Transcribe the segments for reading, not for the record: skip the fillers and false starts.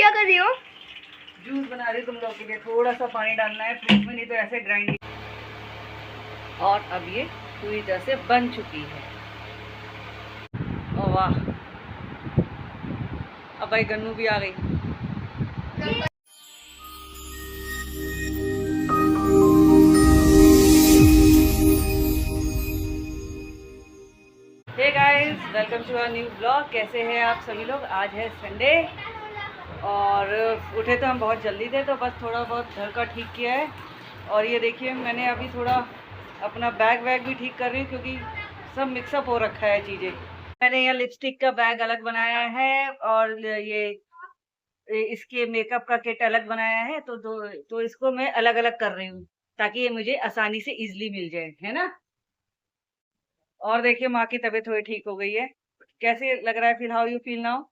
क्या कर रही हो? जूस बना रही तुम लोग के लिए। थोड़ा सा पानी डालना है फ्रिज में, नहीं तो ऐसे ग्राइंड। और अब ये पूरी तरह से बन चुकी है। ओ वाह, अब भाई गन्नू भी आ गई। Hey guys, welcome to our new blog. कैसे हैं आप सभी लोग? आज है संडे और उठे तो हम बहुत जल्दी थे, तो बस थोड़ा बहुत घर का ठीक किया है। और ये देखिए, मैंने अभी थोड़ा अपना बैग वैग भी ठीक कर रही हूँ, क्योंकि सब मिक्सअप हो रखा है चीज़ें। मैंने यहाँ लिपस्टिक का बैग अलग बनाया है और ये इसके मेकअप का किट अलग बनाया है। तो इसको मैं अलग अलग कर रही हूँ, ताकि ये मुझे आसानी से इजीली मिल जाए, है ना। और देखिए, माँ की तबीयत थोड़ी ठीक हो गई है। कैसे लग रहा है फिर? How you feel now?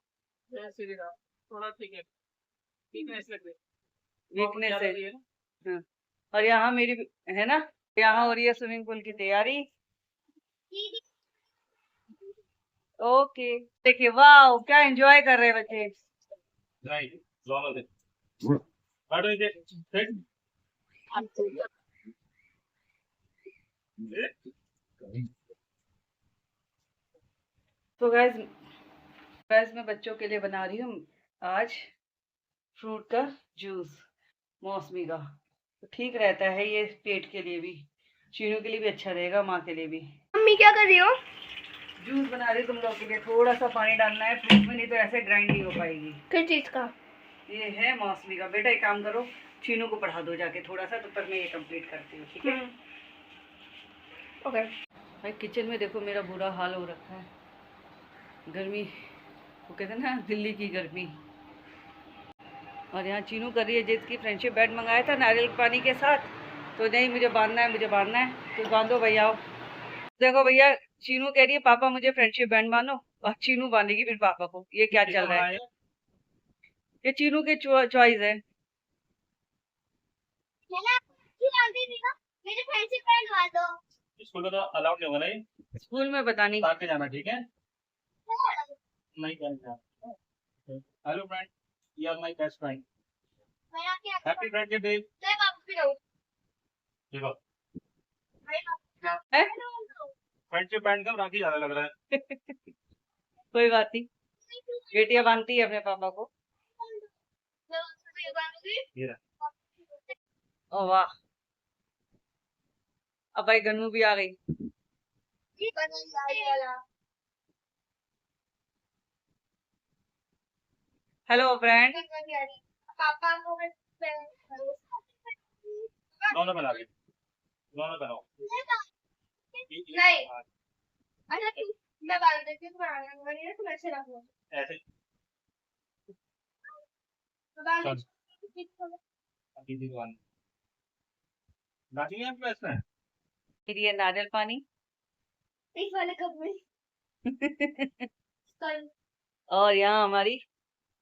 थोड़ा ठीक है, वीकनेस लग रही वीकनेस है। है। हाँ। और यहाँ मेरी है ना, यहाँ हो रही है स्विमिंग पूल की तैयारी। ओके, देखिए वाह, क्या एंजॉय कर रहे हैं बच्चे। राइट, नॉर्मल है। What do you think? तो गैस मैं बच्चों के लिए बना रही हूँ आज फ्रूट का जूस, मौसमी का। तो ठीक रहता है ये पेट के लिए भी, चीनों के लिए भी अच्छा रहेगा, माँ के लिए भी। मम्मी क्या कर रही हो? जूस बना रही तुम लोग के लिए। थोड़ा सा पानी डालना है फ्रिज में, नहीं तो ऐसे ग्राइंड नहीं हो पाएगी। किस चीज का? ये है मौसमी का। बेटा एक काम करो, चीनू को पढ़ा दो जाके थोड़ा सा, तो पर मैं ये कंप्लीट करती हूँ, ठीक है? ओके। भाई किचन में देखो मेरा बुरा हाल हो रखा है। गर्मी, वो कहते हैं ना, दिल्ली की गर्मी। और यहाँ चीनू कर रही है जिद की। फ्रेंडशिप बैंड मंगाया था नारियल पानी के साथ, तो नहीं मुझे बांधना है, मुझे बांधना है। तो बांधो भैया। देखो भैया, चीनू कह रही है पापा मुझे फ्रेंडशिप बैंड बांधो, और चीनू बांधेगी फिर पापा को। ये क्या चल रहा है? ये चीनू के चॉइस है। स्कूल में तो अलाउड नहीं होगा ना ये? स्कूल में पता नहीं। साथ में जाना, ठीक है? नहीं करना। Hello friend, you are my best friend. Happy friendship day. देखो, फ्रेंडशिप बैंड का राखी ज्यादा लग रहा है। कोई बात नहीं, बेटियां बांधती है अपने पापा को। ये रहा। ओ वाह, अब भाई गन्नू भी आ गई। Hello friend. पापा को दोनों बना ली, दोनों बनाओ। नहीं। अच्छा क्यों? मैं बांध देती हूँ, तुम ऐसे रख लो। ऐसे बांध अभी दीवान राखी है आपके पास में? फिर ये नारियल पानी। इस वाले कप में कल। और यहाँ हमारी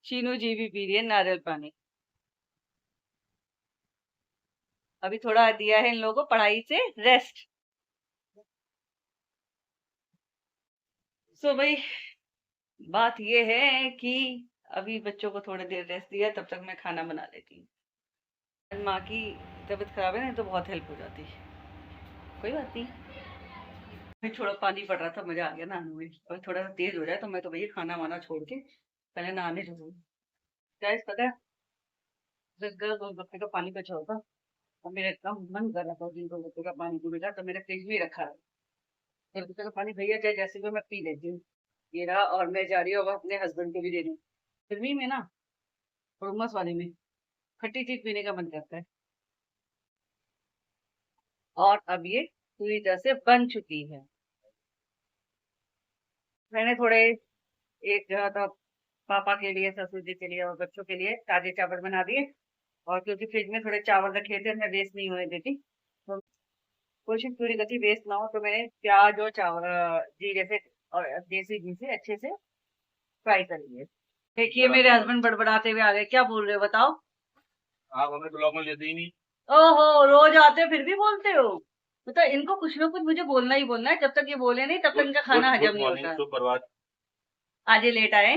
चीनू जी भी पी रही है नारियल पानी। अभी थोड़ा दिया है इन लोगों को पढ़ाई से रेस्ट। सो भाई, बात ये है कि अभी बच्चों को थोड़ी देर रेस्ट दिया, तब तक मैं खाना बना लेती हूँ। माँ की तबीयत खराब है ना, तो बहुत हेल्प हो जाती है। कोई बात नहीं। फिर थोड़ा पानी पड़ रहा था, मजा आ गया नहाने में। और थोड़ा सा तेज हो जाए तो मैं तो भैया खाना वाना छोड़ के पहले नहाने जाऊंगी। गाइस पता है, गोलगप्पे का पानी बचा होगा, और मेरा इतना मन कर रहा था दिन गोलगप्पे का पानी पीने का, तो मेरे फ्रिज में ही रखा है गोलगप्पे का पानी। भैया चाहे जैसे भी मैं पी लेती हूँ। ये रहा, और मैं जा रही हूँ अब अपने हस्बैंड को भी देने। गर्मी में ना, और उमस वाले में खट्टी चीज पीने का मन करता है। और अब ये पूरी तरह से बन चुकी है। मैंने थोड़े एक जगह था पापा के लिए, ससुर जी के लिए और बच्चों के लिए ताजे चावल बना दिए। और क्योंकि फ्रिज में थोड़े चावल रखे थे, मैं वेस्ट नहीं होने देती, तो कोशिश पूरी करती वेस्ट ना हो। तो मैंने प्याज और चावल जीरे से और देसी घी से अच्छे से फ्राई कर लिए। देखिए मेरे हस्बैंड बड़बड़ाते हुए आ गए। क्या बोल रहे हो बताओ? आप हमें ब्लॉग में लेते ही नहीं। ओहो, रोज आते हो फिर भी बोलते हो। तो इनको कुछ ना कुछ मुझे बोलना ही बोलना है। जब तक ये बोले नहीं, तब तक इनका खाना हजम नहीं होता। सुप्रभात। आज ये लेट आए।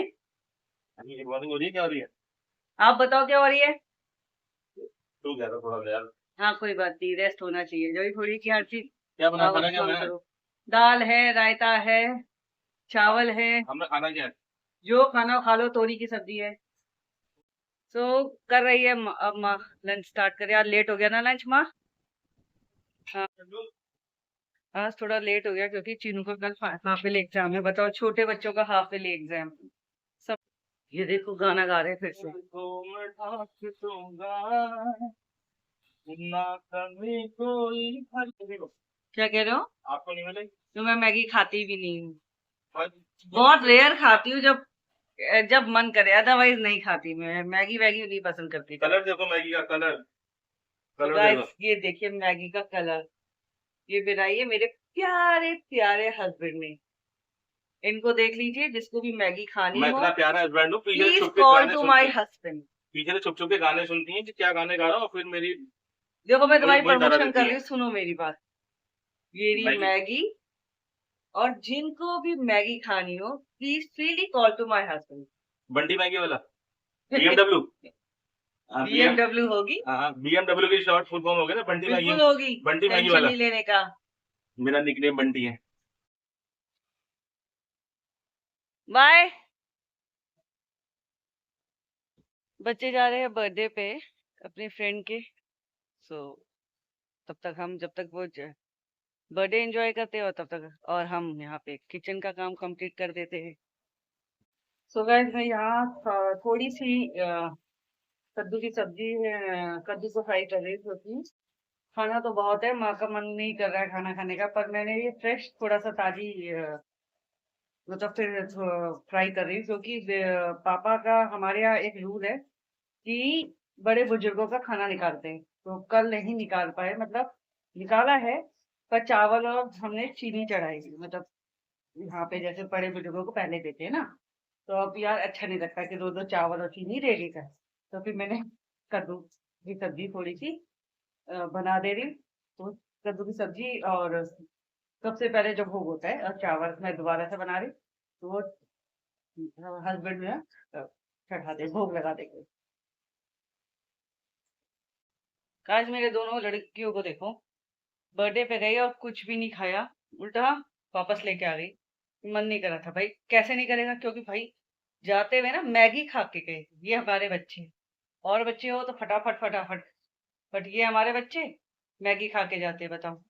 गुड मॉर्निंग हो रही है, क्या हो रही है? आप बताओ क्या हो रही है? तू क्या था थोड़ा यार। हाँ कोई बात नहीं, रेस्ट होना चाहिए, जो भी थोड़ी की हर चीज क्या बना, खाना क्या काम बना? करो। दाल है, रायता है, चावल है, हमने खाना क्या है? जो खाना खा लो, तोरी की सब्जी है। सो कर रही है अब माँ लंच स्टार्ट करे। आज लेट हो गया ना लंच माँ। हाँ आज थोड़ा लेट हो गया क्योंकि चीनू का कल हाफ ईयरली एग्जाम है। बताओ, छोटे बच्चों का हाफ ईयरली एग्जाम। सब ये देखो गाना गा रहे हैं फिर से। तो मैं ढाक दूंगा, ना कभी कोई क्या कह रहे हो? आपको नहीं मिलेगी। तो मैं मैगी खाती भी नहीं हूँ, और बहुत रेयर खाती हूँ, जब जब मन करे, अदरवाइज नहीं खाती। मैं मैगी वैगी नहीं पसंद करती। कलर देखो मैगी का कलर, तो कलर देखो। गाइस ये देखिए मैगी का कलर, ये बनाई है मेरे प्यारे प्यारे हस्बैंड ने। इनको देख लीजिए, जिसको भी मैगी खानी मैं हो इतना प्यारा हस्बैंड हूँ, पीछे से प्लीज छुप के कॉल गाने टू सुनती माई है। हस्बैंड। पीछे से छुप छुप के गाने सुनती है कि क्या गाने गा रहा हूँ, और फिर मेरी देखो मैं मुझे तुम्हारी मुझे डरा प्रमोशन कर देती रही है। हूँ, सुनो मेरी बात। ये रही मैगी मैगी, और जिनको भी मैगी खानी हो please freely call to my husband. Bunty Maggi वाला, BMW। BMW होगी, हाँ, BMW की शॉर्ट फुल फॉर्म हो गया ना, बंटी मैगी। बिल्कुल होगी, बंटी मैगी टेंशन वाला। नहीं लेने का। मेरा निकनेम बंटी है। बाय। बच्चे जा रहे हैं बर्थडे पे अपने फ्रेंड के। सो तब तक हम, जब तक वो बर्थडे एंजॉय करते हैं, और तब तक और हम यहाँ पे किचन का काम कंप्लीट कर देते हैं। सो गाइस मैं यहाँ थोड़ी सी कद्दू की सब्जी, कद्दू को फ्राई कर रही थी क्योंकि खाना तो बहुत है, माँ का मन नहीं कर रहा है खाना खाने का, पर मैंने ये फ्रेश थोड़ा सा ताजी मतलब फिर फ्राई कर रही हूँ क्योंकि पापा का हमारे यहाँ एक रूल है कि बड़े बुजुर्गों का खाना निकालते हैं, तो कल नहीं निकाल पाए, मतलब निकाला है, पर चावल और हमने चीनी चढ़ाई थी, मतलब यहाँ पे जैसे बड़े बुजुर्गों को पहले देते हैं ना, तो अब यार अच्छा नहीं लगता कि दो दो चावल और चीनी रेडी का। तो फिर मैंने कद्दू की सब्जी थोड़ी सी बना दे रही हूँ। तो कद्दू की सब्जी, और सबसे पहले जो भोग होता है और चावल मैं दोबारा से बना रही, तो वो हस्बैंड में चढ़ा दे, भोग लगा देंगे। आज मेरे दोनों लड़कियों को देखो, बर्थडे पे गई और कुछ भी नहीं खाया, उल्टा वापस लेके आ गई। मन नहीं कर रहा था भाई, कैसे नहीं करेगा, क्योंकि भाई जाते हुए ना मैगी खा के गए। ये हमारे बच्चे, और बच्चे हो तो फटाफट फटाफट, बट ये हमारे बच्चे मैगी खा के जाते हैं, बताओ।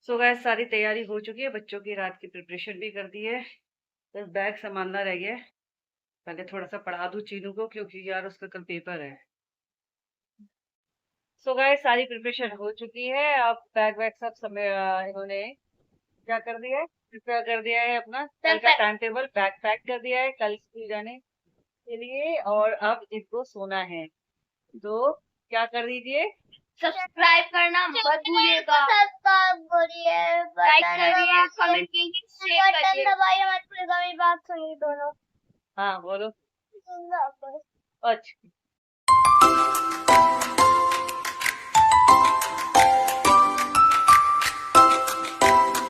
सो गैस सारी तैयारी हो चुकी है, बच्चों की रात की प्रिपरेशन भी कर दी है, बस बैग संभालना रह गया है। पहले थोड़ा सा पढ़ा दूं चीनू को, क्योंकि यार उसका कल पेपर है। सो गाइस सारी प्रिपरेशन हो चुकी है, अब बैग वैग सब समय इन्होंने क्या कर दिया है, प्रिपेयर कर दिया है, अपना कल का टाइम टेबल बैग पैक कर दिया है कल स्कूल जाने के लिए, और अब इनको सोना है। तो क्या कर दीजिए, सब्सक्राइब करना मत भूलिएगा, सब्सक्राइब करिए, लाइक करिए, कमेंट कीजिए, शेयर करिए, बटन दबाइए मत भूलिएगा। मेरी बात सुनिए दोनों। हाँ बोलो। अच्छा